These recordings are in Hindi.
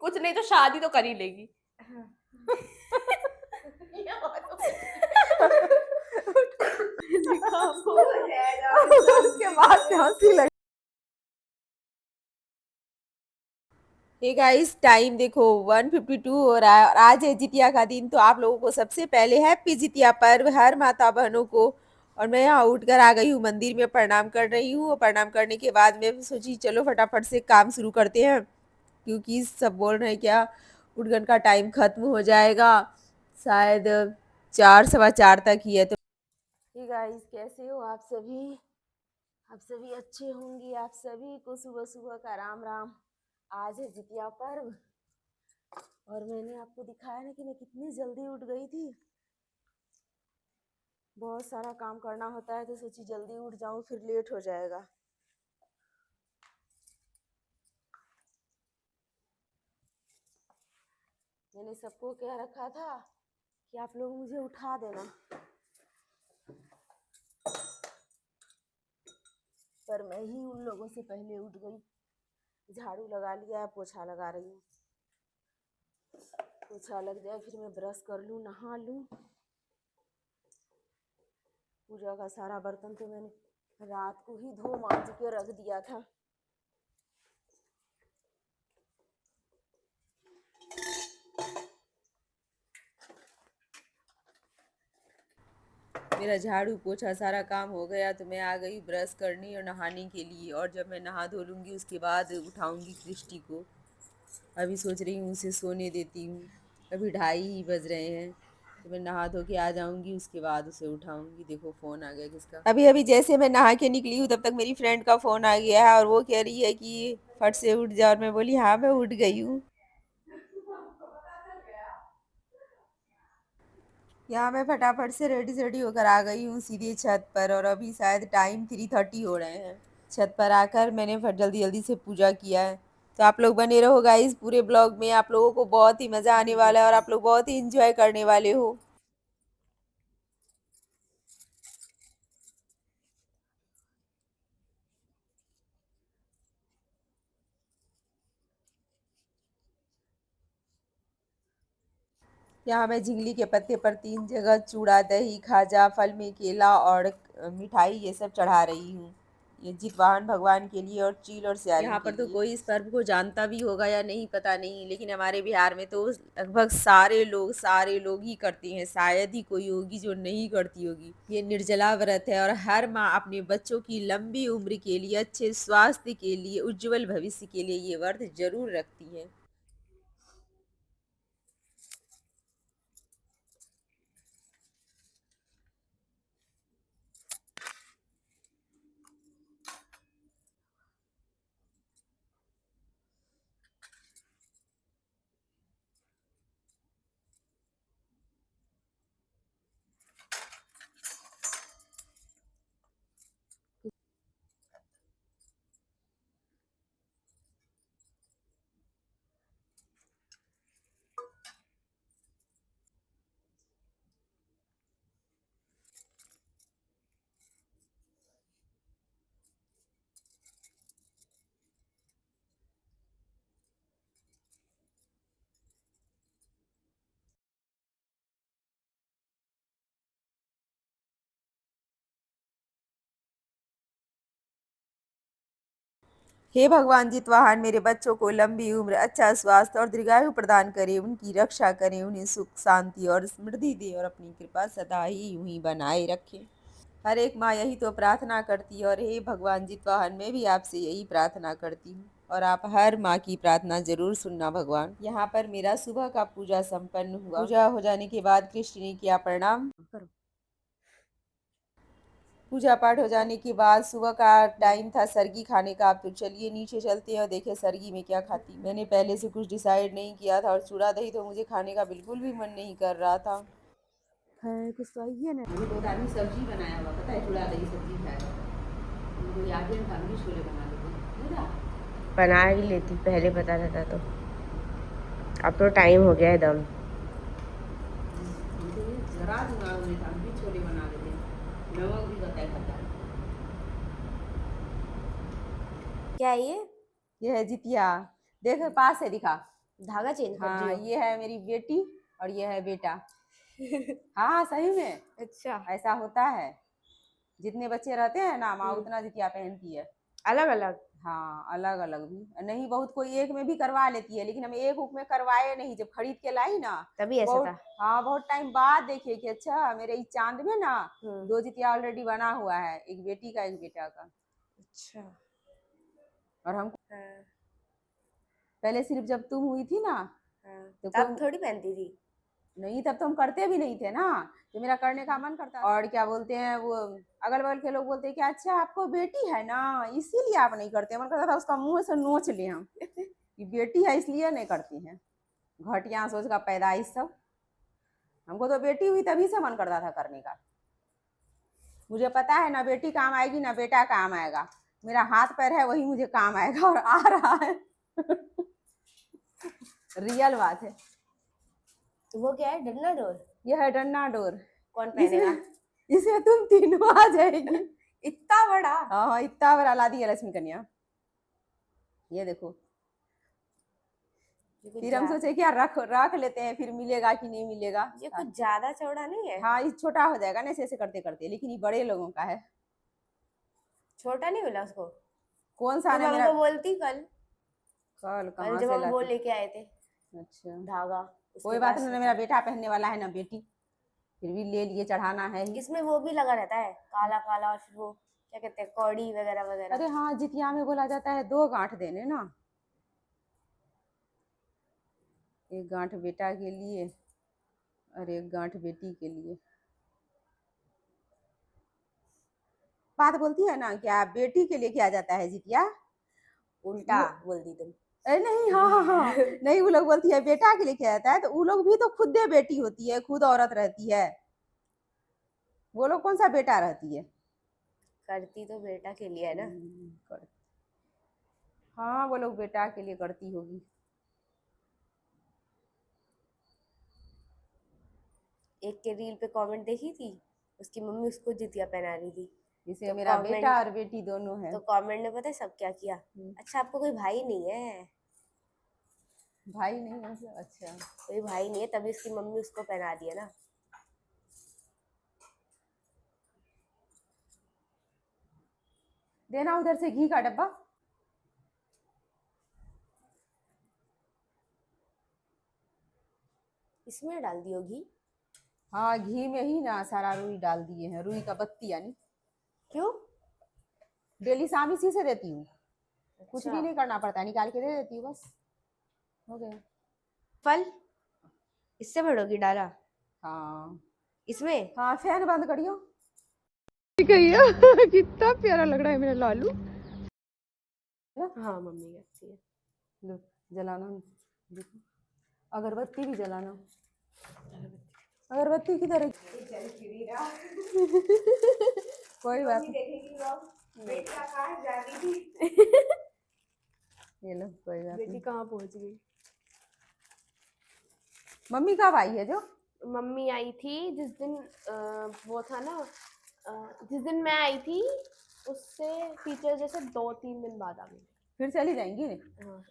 कुछ नहीं तो शादी तो कर ही लेगी। उसके बाद से हंसी लगी। हे गाइस, टाइम देखो 1:52 हो रहा है और आज है जितिया का दिन। तो आप लोगों को सबसे पहले हैप्पी जितिया पर्व हर माता बहनों को। और मैं यहाँ उठकर आ गई हूँ, मंदिर में प्रणाम कर रही हूँ। और प्रणाम करने के बाद मैं सोची चलो फटाफट से काम शुरू करते हैं, क्योंकि सब बोल रहे हैं क्या उठगन का टाइम खत्म हो जाएगा, शायद 4 सवा 4 तक ही है। तो हे गाइस, कैसे हो आप सभी? आप सभी अच्छे होंगे। आप सभी को सुबह सुबह का राम राम। आज है जितिया पर्व और मैंने आपको दिखाया ना कि मैं कितनी जल्दी उठ गई थी। बहुत सारा काम करना होता है तो सोची जल्दी उठ जाऊं, फिर लेट हो जाएगा। मैंने सबको कह रखा था कि आप लोग मुझे उठा देना, पर मैं ही उन लोगों से पहले उठ गई। झाड़ू लगा लिया है, पोछा लगा रही हूँ। पोछा लग जाए फिर मैं ब्रश कर लूँ, नहा लूँ। पूजा का सारा बर्तन तो मैंने रात को ही धो मांज के रख दिया था। मेरा झाड़ू पोछा सारा काम हो गया तो मैं आ गई ब्रश करने और नहाने के लिए। और जब मैं नहा धो लूँगी उसके बाद उठाऊँगी कृष्टि को। अभी सोच रही हूँ उसे सोने देती हूँ, अभी 2:30 ही बज रहे हैं। तो मैं नहा धो के आ जाऊँगी, उसके बाद उसे उठाऊँगी। देखो फ़ोन आ गया किसका। अभी अभी जैसे मैं नहा के निकली हूँ तब तक मेरी फ्रेंड का फ़ोन आ गया है और वो कह रही है कि फट से उठ जा। और मैं बोली हाँ मैं उठ गई हूँ। यहाँ मैं फटाफट से रेडी सेडी होकर आ गई हूँ सीधे छत पर। और अभी शायद टाइम 3:30 हो रहे हैं। छत पर आकर मैंने फट जल्दी जल्दी से पूजा किया है। तो आप लोग बने रहो गाइस पूरे ब्लॉग में, आप लोगों को बहुत ही मज़ा आने वाला है और आप लोग बहुत ही इंजॉय करने वाले हो। यहाँ मैं झिंगली के पत्ते पर 3 जगह चूड़ा, दही, खाजा, फल में केला और मिठाई ये सब चढ़ा रही हूँ। ये जितवाहन भगवान के लिए और चील और सियारी यहाँ पर तो कोई इस पर्व को जानता भी होगा या नहीं पता नहीं, लेकिन हमारे बिहार में तो लगभग सारे लोग ही करते हैं। शायद ही कोई होगी जो नहीं करती होगी। ये निर्जला व्रत है और हर माँ अपने बच्चों की लंबी उम्र के लिए, अच्छे स्वास्थ्य के लिए, उज्जवल भविष्य के लिए ये व्रत जरूर रखती है। हे भगवान जितवाहन, मेरे बच्चों को लंबी उम्र, अच्छा स्वास्थ्य और दीर्घायु प्रदान करे, उनकी रक्षा करें, उन्हें सुख शांति और समृद्धि दे और अपनी कृपा सदा ही यूं ही बनाए रखें। हर एक माँ यही तो प्रार्थना करती है। और हे भगवान जितवाहन, मैं भी आपसे यही प्रार्थना करती हूँ और आप हर माँ की प्रार्थना जरूर सुनना भगवान। यहाँ पर मेरा सुबह का पूजा संपन्न हुआ। पूजा हो जाने के बाद कृष्ण ने किया प्रणाम। पूजा पाठ हो जाने के बाद सुबह का टाइम था सरगी खाने का। अब तो चलिए नीचे चलते हैं और देखें सरगी में क्या खाती। मैंने पहले से कुछ डिसाइड नहीं किया था और चूड़ा दही तो मुझे खाने का बिल्कुल भी मन नहीं कर रहा था। है कुछ तो आई है ना। मुझे बहुत आदमी सब्जी बनाया हुआ, पता है, चूड़ा दही सब्जी खाएगा। मुझे याद है हम भी छोले बना लेते, बना ही लेती, पहले पता रहता तो। अब तो टाइम हो गया एकदम। जरा दिमाग में था, हम भी छोले बना लेते, नमक भी बताया खाता है। क्या ये है जितिया। देख पास से दिखा। धागा चेंज कर रही हाँ, हो? ये है मेरी बेटी और ये है बेटा। हाँ हाँ, सही में अच्छा, ऐसा होता है। जितने बच्चे रहते हैं ना, माँ हम्म, उतना जितिया पहनती है। अलग अलग। हाँ, अलग अलग भी नहीं, बहुत कोई एक में भी करवा लेती है, लेकिन हम एक उक में करवाए नहीं। जब खरीद के लाई ना, तभी ऐसा बहुत, था। हाँ, बहुत टाइम बाद देखे कि अच्छा मेरे इस चांद में ना हम्म। 2 जितिया ऑलरेडी बना हुआ है, एक बेटी का एक बेटा का। अच्छा। और हम हाँ। पहले सिर्फ जब तुम हुई थी ना, हाँ, तो तब कोई थोड़ी पहनती थी। नहीं, तब तो हम करते भी नहीं थे ना, तो मेरा करने का मन करता था। और क्या बोलते हैं वो, अगल बगल के लोग बोलते हैं कि अच्छा आपको बेटी है ना, इसीलिए आप नहीं करते। मन करता था उसका मुंह से नोच ले हम कि बेटी है इसलिए नहीं करती हैं। घटिया सोच का पैदाइश सब। हमको तो बेटी हुई तभी से मन करता था करने का। मुझे पता है ना बेटी काम आएगी ना बेटा काम आएगा। मेरा हाथ पैर है वही मुझे काम आएगा, और आ रहा है। रियल बात है। तो वो क्या है, डंडा डोर? यह है डन्ना डोर। कौन पहनेगा? इसमें इसमें तुम तीनों आ जाएगी। इतना बड़ा? हाँ, इतना बड़ा ला दी है लक्ष्मी कन्या। ये देखो, ये कुछ फिर हम सोचे क्या रख रख लेते हैं, फिर मिलेगा कि नहीं मिलेगा। ये कुछ ज्यादा चौड़ा नहीं है? हाँ, ये छोटा हो जाएगा ना ऐसे ऐसे करते करते, लेकिन ये बड़े लोगों का है। छोटा नहीं मिला उसको? कौन सा तुम ना मेरा। हमको बोलती कल। कल कल कहाँ जब से हम वो लाती। लेके आए थे अच्छा, धागा, उसके कोई बात पास नहीं से ना, मेरा था। बेटा पहनने वाला है ना बेटी, फिर भी ले लिए, चढ़ाना है ही। इसमें वो भी लगा रहता है, काला काला, और फिर वो क्या कहते हैं, कौड़ी वगैरह वगैरह। अरे हाँ, जितिया में बोला जाता है 2 गांठ देने ना, एक गांठ बेटा के लिए और एक गांठ बेटी के लिए। बात बोलती है ना क्या, बेटी के लिए किया जाता है जितिया। उल्टा बोल दी तुम। अरे नहीं, हाँ हाँ हाँ, नहीं, वो लोग बोलती है बेटा के लिए किया जाता है, तो वो लोग भी तो खुदे बेटी होती है, खुद औरत रहती है। वो लोग कौन सा बेटा रहती है। करती तो बेटा के लिए है ना। कर, हाँ, वो लोग बेटा के लिए करती होगी। एक के रील पे कमेंट देखी थी, उसकी मम्मी उसको जितिया पहना रही थी। जिसे तो मेरा बेटा कमेंट और बेटी दोनों है। तो कमेंट ने पता है सब क्या किया? हम्म, अच्छा, आपको कोई भाई नहीं है? भाई नहीं है मतलब, अच्छा। कोई भाई नहीं है तभी उसकी मम्मी उसको पहना रही है ना। देना उधर से घी का डब्बा। इसमें डाल दियो घी? हाँ, घी में ही ना सारा रुई डाल दिए हैं, रुई का बत्ती यानी। क्यों? डेली शाम इसी से देती हूँ, कुछ अच्छा। भी नहीं करना पड़ता, निकाल के दे देती हूँ बस, हो गया। फल इससे भरोगी डाला हाँ इसमें? हाँ, फैन बंद करियो। कितना प्यारा लग रहा है मेरा लालू। हाँ, मम्मी कहती है। लो, जलाना, देखो, अगरबत्ती भी जलाना। अगरबत्ती किधर है। कोई बात नहीं, ये लो, कोई बात बेटी नहीं। कहाँ पहुंच गई? मम्मी कब आई है जो। मम्मी आई थी जिस दिन वो था ना, जिस दिन मैं आई थी उससे टीचर जैसे 2-3 दिन बाद आ गई। फिर चली जाएंगी। हाँ,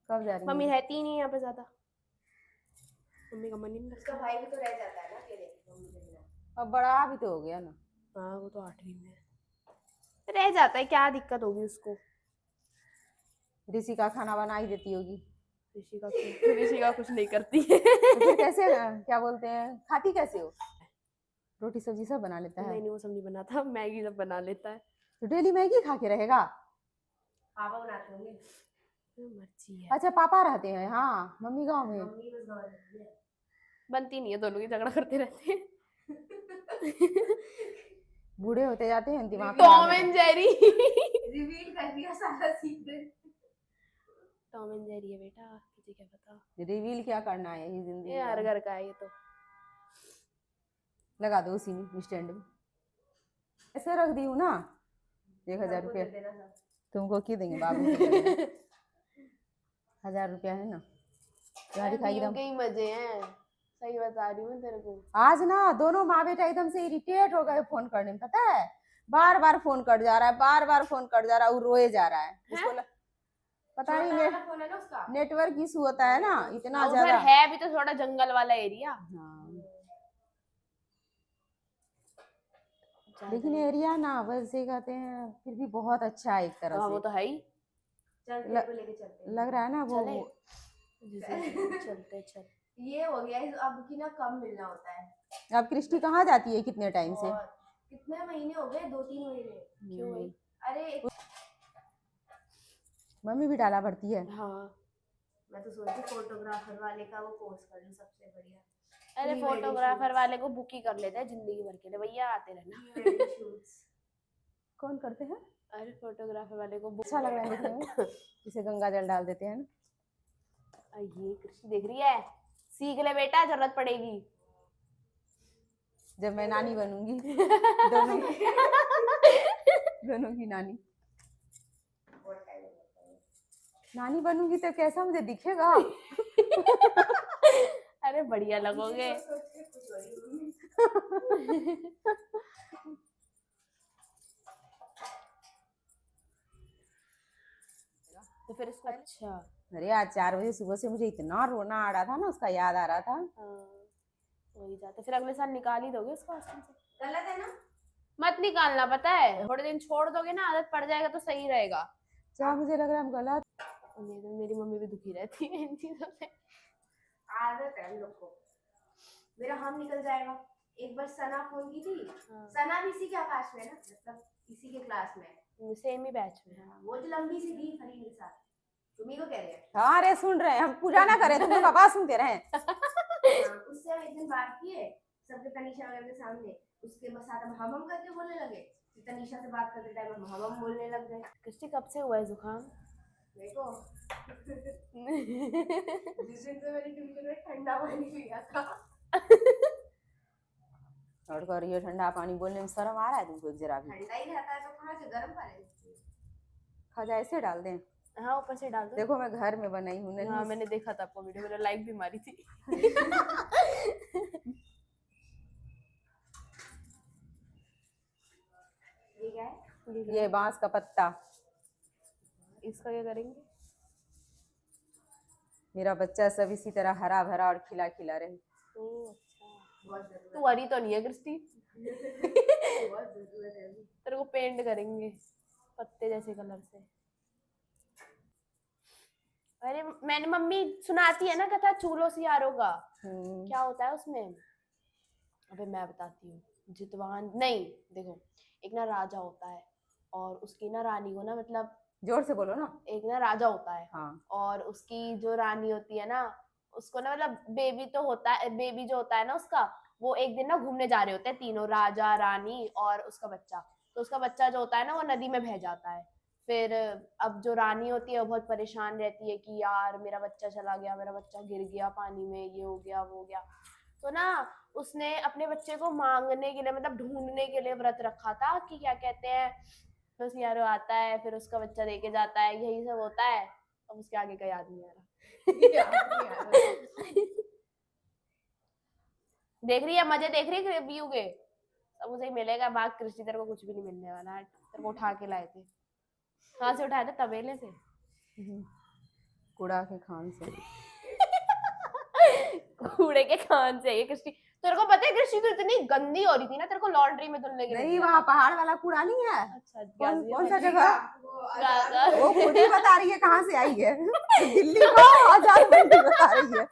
कब जा रही मम्मी हैं। रहती ही नहीं यहाँ पे ज्यादा। मम्मी का मन ही नहीं लगता। उसका भाई भी तो रह जाता है ना अकेले मम्मी के बिना। अब बड़ा भी तो हो गया ना। हाँ, वो तो 8वीं में है, रह जाता है, क्या दिक्कत होगी उसको। ऋषि का खाना बना ही देती होगी। ऋषि का कुछ नहीं करती है। तो फिर कैसे, क्या बोलते हैं, खाती कैसे हो। रोटी सब्जी सब बना लेता है। नहीं, वो सब नहीं बनाता, मैगी सब बना लेता है। तो डेली मैगी खा के रहेगा। पापा बनाते होंगे, मर्जी है। अच्छा, पापा रहते हैं, हाँ, मम्मी गाँव में। मम्मी बस गाँव रहती है। बनती नहीं है, दोनों की झगड़ा करते रहते हैं। बूढ़े होते जाते हैं, दिमाग टॉम खराब एंड होता जेरी। रिवील कर दिया सारा सीक्रेट। टॉम एंड जेरी है बेटा, किसी क्या पता। रिवील क्या करना है, यही जिंदगी ये हर है। घर का है ये तो। लगा दो उसी में स्टैंड में, ऐसे रख दी हूँ ना। 1000 रुपया तुमको क्यों देंगे, बाबू को देंगे। 1000 रुपया है ना, तुम्हारी खाई एकदम। कई मजे हैं, सही बता रही हूँ तेरे को। आज ना दोनों माँ बेटा एकदम से इरिटेट हो गए फोन करने में, पता है। बार बार फोन कट जा रहा है, बार बार फोन कट जा रहा है, वो रोए जा रहा है। उसको पता नहीं छोटा वाला फोन है ना उसका। नेटवर्क इशू होता है ना इतना हाँ, उधर ज्यादा। है भी तो थोड़ा जंगल वाला एरिया। हाँ ज्यादा लेकिन ही। एरिया ना वैसे कहते हैं फिर भी बहुत अच्छा है एक तरह हाँ वो से। तो है ही। चल तेरे को लेके चलते हैं। लग रहा है ना चले। वो चलते चल। ये हो गया अब की ना कम मिलना होता है। अब कृष्टि कहाँ जाती है कितने टाइम से? और कितने महीने हो गए, 2-3 महीने। क्यों भाई? अरे मम्मी भी डाला भरती है। हाँ मैं तो सोचती फोटोग्राफर वाले का वो कोर्स कर लूं, सबसे बढ़िया। अरे फोटोग्राफर वाले को बुक ही कर लेते हैं जिंदगी भर के लिए, भैया आते रहना। कौन करते हैं? अरे फोटोग्राफर वाले को अच्छा लग रहा है देखने में। इसे गंगा जल डाल देते हैं ना। ये कृष्ण देख रही है, सीख ले बेटा, जरूरत पड़ेगी जब मैं नानी बनूंगी। दोनों दोनों की नानी। नानी बनूंगी तो कैसा मुझे दिखेगा? अरे बढ़िया लगोगे। तो फिर इसको अच्छा। अरे आज 4 बजे सुबह से मुझे इतना रोना आ रहा था ना, उसका याद आ रहा था। वही जाते, फिर अगले साल निकाल ही दोगे इसको हॉस्टल से। गलत है ना? मत निकालना, पता है थोड़े दिन छोड़ दोगे ना, आदत पड़ जाएगा तो सही रहेगा। क्या मुझे लग रहा है गलत। मेरी मम्मी भी दुखी रहती है इन चीजों से। आदत है हम लोग को। मेरा हम निकल जाएगा। एक बार सना फोन की थी। सना भी इसी के आकाश में ना, मतलब इसी के क्लास में, सेम ही बैच में। वो जो लंबी सी थी फरीन के साथ, तुम्ही को कह रहे हैं। हाँ अरे सुन रहे हैं, हम पूजा ना करें तुम लोग आवाज सुनते रहे। उससे हम एक दिन बात किए सबके, तनीषा वगैरह के सामने, उसके साथ हम करके बोलने लगे। तनीषा से बात करते टाइम हम बोलने लग गए। कृष्टि कब से हुआ है जुकाम? देखो जिस दिन से मेरी टिफिन में ठंडा पानी पिया था। और ये ठंडा पानी बोलने में शर्म आ रहा है तुमको जरा भी? ठंडा ही रहता है तो कहाँ से गर्म पानी? खजा ऐसे डाल दें? हाँ ऊपर से डाल दो। देखो मैं घर में बनाई हूँ। हाँ मैंने देखा था आपको वीडियो, मैंने लाइक भी मारी थी। ये क्या है? ये बांस का पत्ता। इसका क्या करेंगे? मेरा बच्चा सब इसी तरह हरा भरा और खिला खिला रहे। अच्छा तू हरी तो नहीं है कृष्टि। तेरे को पेंट करेंगे पत्ते जैसे कलर से। अरे मैंने मम्मी सुनाती है ना कथा चूलो सियारों का। क्या होता है उसमें? अबे मैं बताती हूँ। जितवान नहीं, देखो एक ना राजा होता है और उसकी ना रानी को ना, मतलब जोर से बोलो ना। एक ना राजा होता है। हाँ। और उसकी जो रानी होती है ना, उसको ना मतलब बेबी तो होता है, बेबी जो होता है ना उसका, वो एक दिन ना घूमने जा रहे होते हैं तीनों, राजा रानी और उसका बच्चा। तो उसका बच्चा जो होता है ना वो नदी में बह जाता है। फिर अब जो रानी होती है वो बहुत परेशान रहती है कि यार मेरा बच्चा चला गया, मेरा बच्चा गिर गया पानी में, ये हो गया वो हो गया। तो ना उसने अपने बच्चे को मांगने के लिए, मतलब ढूंढने के लिए व्रत रखा था कि क्या कहते हैं, बस यारो आता है फिर उसका बच्चा लेके जाता है, यही सब होता है। अब उसके आगे का याद नहीं आ रहा। देख रही है मजे, देख रही है व्यू के, सब उसे ही मिलेगा। बाग कृष्टि तेरे को कुछ भी नहीं मिलने वाला है। तेरे को उठा के लाए थे। कहाँ से उठाए थे? तबेले से। कूड़ा के खान से। कूड़े के खान से। ये कृष्टि, तेरे को पता है कृष्टि तो इतनी गंदी हो रही थी ना, तेरे को लॉन्ड्री में धुलने के लिए नहीं वहाँ पहाड़ वाला कूड़ा नहीं है। अच्छा कौन सा जगह? गाजर। वो खुद ही बता रही है कहाँ से आई है। दिल्ली का आजाद मंडी बता रही है।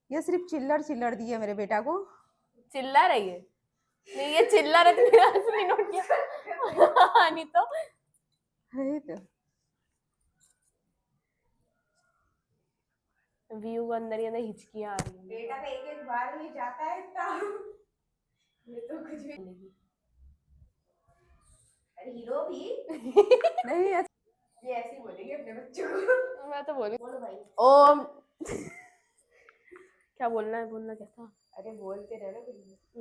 ये सिर्फ चिल्लर चिल्लर दी है मेरे बेटा को। चिल्ला रही है? नहीं ये चिल्लर है तो मेरा असली नोटिया। नहीं तो है तो। व्यू के अंदर ही अंदर हिचकियां आ रही हैं। बेटा का एक एक बार में जाता है ये तो कुछ भी अरे हीरो भी नहीं है। ये ऐसे ही बोलेंगे अपने बच्चों को। मैं तो बोली बोलो भाई। ओम। क्या बोलना है? बोलना क्या था? अरे बोलते रहे ना।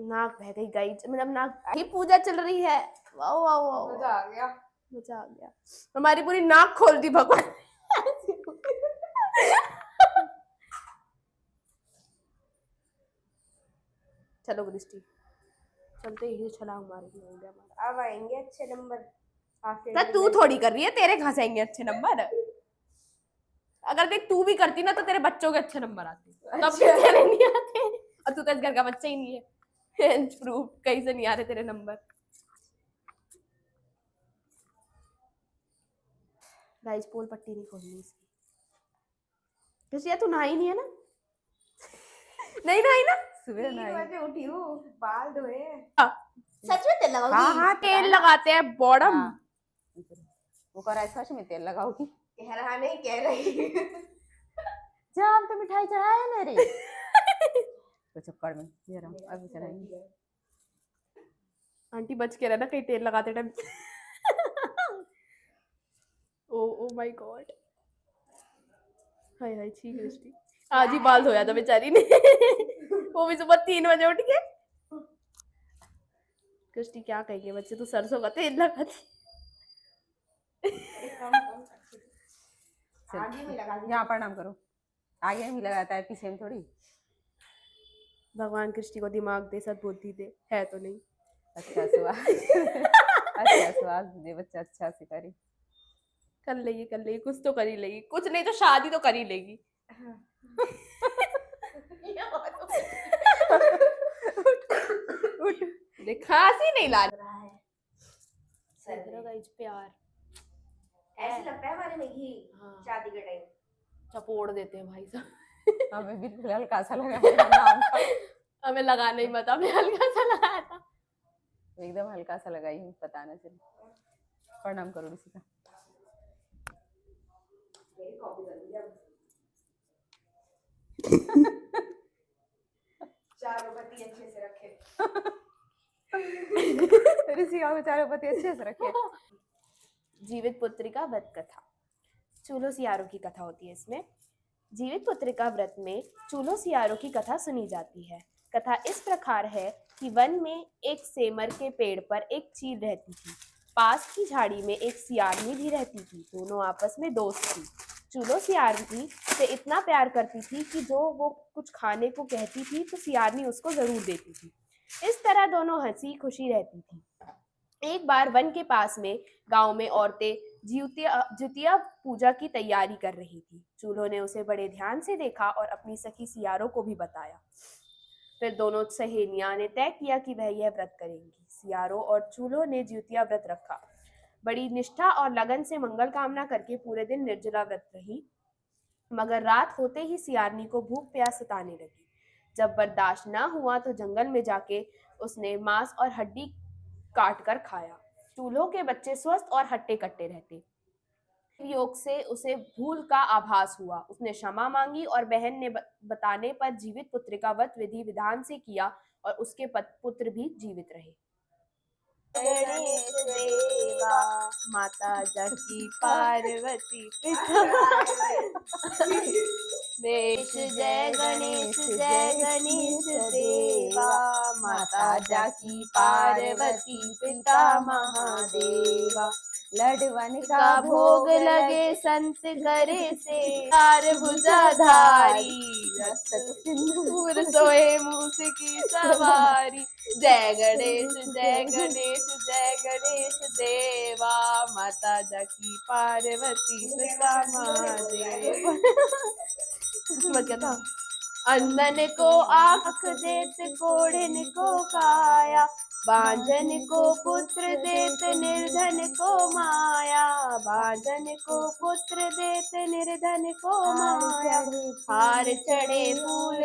नाक बह गई गाइस, मतलब नाक की पूजा चल रही है। वाह वाह वाह, मजा आ गया। मजा आ गया। हमारी पूरी नाक खोल दी भगवान। चलो दृष्टि, चलते ही छलांग मारेंगे। अब आएंगे अच्छे नंबर। तो तू थोड़ी कर रही है, तेरे कहाँ से आएंगे अच्छे नंबर? अगर देख तू भी करती ना तो तेरे बच्चों के अच्छे नंबर आते, तब भी तेरे नहीं आते। और तू तो इस घर का बच्चा ही नहीं है। प्रूफ कहीं से नहीं आ रहे तेरे नंबर। गाइस पोल पट्टी नहीं खोलनी इसकी। कृषिया तू नहाई नहीं है ना? नहीं नहाई ना? सुबह नहाई। उठी हूँ, बाल धोए। सच में तेल लगाओगी? हाँ तेल लगाते हैं बॉडम। वो कर रहा है सच में तेल लगाओगी? कह रहा नहीं, कह रही। जाम तो मिठाई चढ़ाया मेरे। तो चक्कर में ये रहा, अभी चढ़ाएंगे। आंटी बच के रहना कहीं तेल लगाते टाइम। Oh my god. हाय हाय छी कृष्टि, आज ही बाल धोया था बेचारी ने। वो भी सुबह 3 बजे उठ के। कृष्टि क्या कहेंगे बच्चे, तू सरसों का तेल लगाती। यहाँ प्रणाम करो। आगे भी लगाता है, पीछे में थोड़ी। भगवान कृष्टि को दिमाग दे, सद्बुद्धि दे, है तो नहीं। अच्छा स्वाद। अच्छा स्वाद दे, बच्चा अच्छा से करे। कर लेगी कुछ तो कर ही लेगी, कुछ नहीं तो शादी तो कर ही लेगी। उठ देख, खांसी नहीं ला रहा है गाइस। प्यार ऐसे लगता है हमारे में घी शादी के टाइम चपोड़ देते हैं भाई साहब। हमें बिल्कुल हल्का सा लगा है नाम का। हमें लगाना ही मत, हमें हल्का सा लगाया था। एकदम हल्का सा लगाई हूँ, पता ना चले। प्रणाम करो किसी का। चारों पति अच्छे से रखे। ऋषि का चारों पति अच्छे से रखे। जीवित पुत्रिका व्रत कथा। चूल्हो सियारों की कथा होती है इसमें। जीवित पुत्रिका व्रत में चूल्हो सियारों की कथा सुनी जाती है। कथा इस प्रकार है कि वन में एक सेमर के पेड़ पर एक चील रहती थी। पास की झाड़ी में एक सियारनी भी रहती थी। दोनों आपस में दोस्त थी। चूल्हो सियारनी से इतना प्यार करती थी कि जो वो कुछ खाने को कहती थी तो सियारनी उसको जरूर देती थी। इस तरह दोनों हंसी खुशी रहती थी। एक बार वन के पास में गांव में औरतें जितिया पूजा की तैयारी कर रही थी। चूल्हो ने उसे बड़े ध्यान से देखा और अपनी सखी सियारों को भी बताया। फिर दोनों सहेलियां ने तय किया कि वह यह व्रत करेंगी। सियारों और चूल्हो ने जितिया व्रत रखा। बड़ी निष्ठा और लगन से मंगल कामना करके पूरे दिन निर्जला व्रत रही। मगर रात होते ही सियारनी को भूख प्यास सताने लगी। जब बर्दाश्त ना हुआ तो जंगल में जाके उसने मांस और हड्डी काट कर खाया। चूल्हों के बच्चे स्वस्थ और हट्टे कट्टे रहते। योग से उसे भूल का आभास हुआ। उसने क्षमा मांगी और बहन ने बताने पर जीवित पुत्रिका व्रत विधि विधान से किया और उसके पुत्र भी जीवित रहे। गणेश देवा माता जकी पार्वती पिता जय गणेश देवा माता जाकी पार्वती पिता महादेवा। लडवन का भोग लगे संत करे से चार भुजाधारी सिंदूर सोए मूस की सवारी। जय गणेश देवा माता जकी पार्वती पिता महादेव। क्या था? अंधन को आँख देत कोढ़िन को काया, बांझन को पुत्र देत निर्धन को माया। बांझन को पुत्र देत निर्धन को माया। हार चढ़े फूल